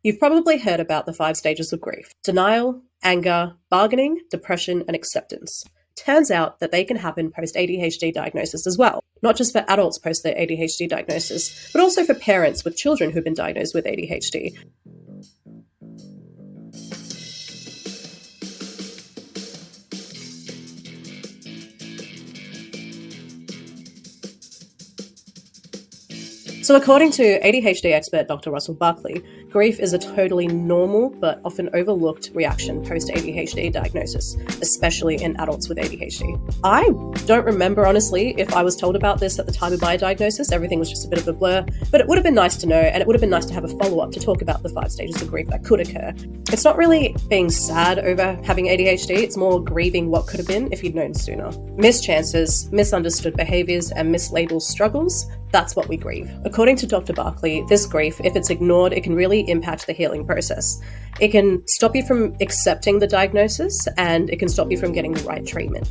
You've probably heard about the 5 stages of grief: denial, anger, bargaining, depression, and acceptance. Turns out that they can happen post-ADHD diagnosis as well, not just for adults post their ADHD diagnosis, but also for parents with children who've been diagnosed with ADHD. So according to ADHD expert Dr. Russell Barkley, grief is a totally normal but often overlooked reaction post-ADHD diagnosis, especially in adults with ADHD. I don't remember, honestly, if I was told about this at the time of my diagnosis. Everything was just a bit of a blur, but it would have been nice to know, and it would have been nice to have a follow-up to talk about the 5 stages of grief that could occur. It's not really being sad over having ADHD, it's more grieving what could have been if you'd known sooner. Missed chances, misunderstood behaviours, and mislabeled struggles, that's what we grieve. According to Dr. Barkley, this grief, if it's ignored, it can really impact the healing process. It can stop you from accepting the diagnosis, and it can stop you from getting the right treatment.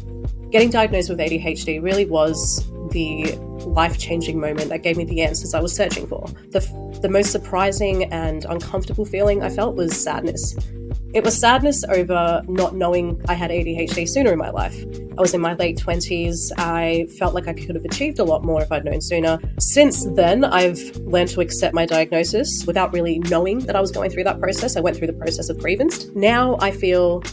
Getting diagnosed with ADHD really was the life-changing moment that gave me the answers I was searching for. The most surprising and uncomfortable feeling I felt was sadness. It was sadness over not knowing I had ADHD sooner in my life. I was in my late 20s. I felt like I could have achieved a lot more if I'd known sooner. Since then, I've learned to accept my diagnosis without really knowing that I was going through that process. I went through the process of grievance. Now I feel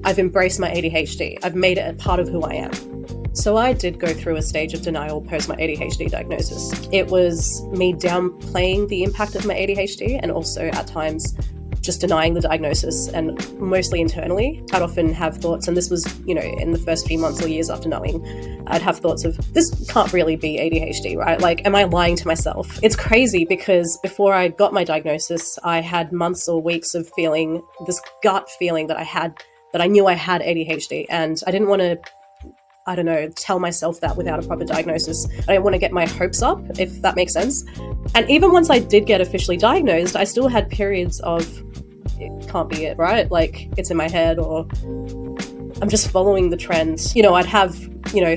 I've embraced my ADHD. I've made it a part of who I am. So I did go through a stage of denial post my ADHD diagnosis. It was me downplaying the impact of my ADHD and also at times just denying the diagnosis, and mostly internally. I'd often have thoughts, and this was, in the first few months or years after knowing, I'd have thoughts of, this can't really be ADHD, right? Like, am I lying to myself? It's crazy because before I got my diagnosis, I had months or weeks of feeling this gut feeling that I knew I had ADHD, and I didn't want to tell myself that without a proper diagnosis. I didn't want to get my hopes up, if that makes sense. And even once I did get officially diagnosed, I still had periods of, it can't be it, right? Like, it's in my head, or I'm just following the trends. I'd have,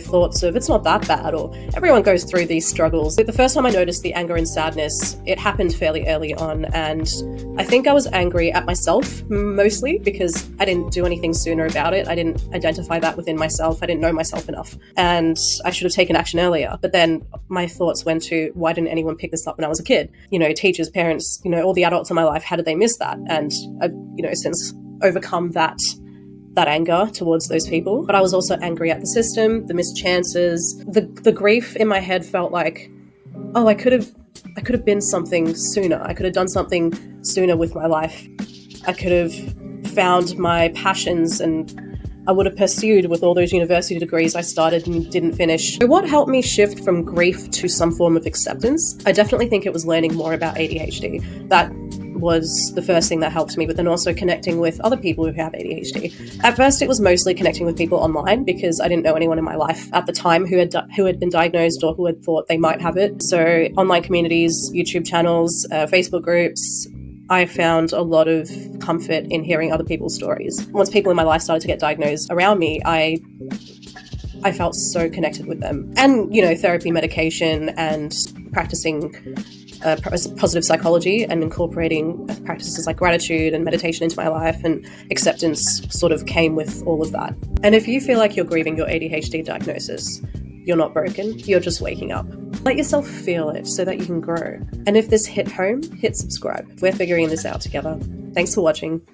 thoughts of, it's not that bad, or everyone goes through these struggles. The first time I noticed the anger and sadness, it happened fairly early on, and I think I was angry at myself mostly because I didn't do anything sooner about it. I didn't identify that within myself. I didn't know myself enough, and I should have taken action earlier. But then my thoughts went to, why didn't anyone pick this up when I was a kid? Teachers, parents, all the adults in my life, how did they miss that? And I've, since overcome that anger towards those people. But I was also angry at the system, the missed chances. The grief in my head felt like, oh, I could have been something sooner. I could have done something sooner with my life. I could have found my passions, and I would have pursued with all those university degrees I started and didn't finish. So what helped me shift from grief to some form of acceptance? I definitely think it was learning more about ADHD. That was the first thing that helped me, but then also connecting with other people who have ADHD. At first, it was mostly connecting with people online because I didn't know anyone in my life at the time who had been diagnosed or who had thought they might have it. So online communities, YouTube channels, Facebook groups, I found a lot of comfort in hearing other people's stories. Once people in my life started to get diagnosed around me, I felt so connected with them. And, therapy, medication, and practicing positive psychology and incorporating practices like gratitude and meditation into my life, and acceptance sort of came with all of that. And if you feel like you're grieving your ADHD diagnosis, you're not broken, you're just waking up. Let yourself feel it so that you can grow. And if this hit home, hit subscribe. We're figuring this out together. Thanks for watching.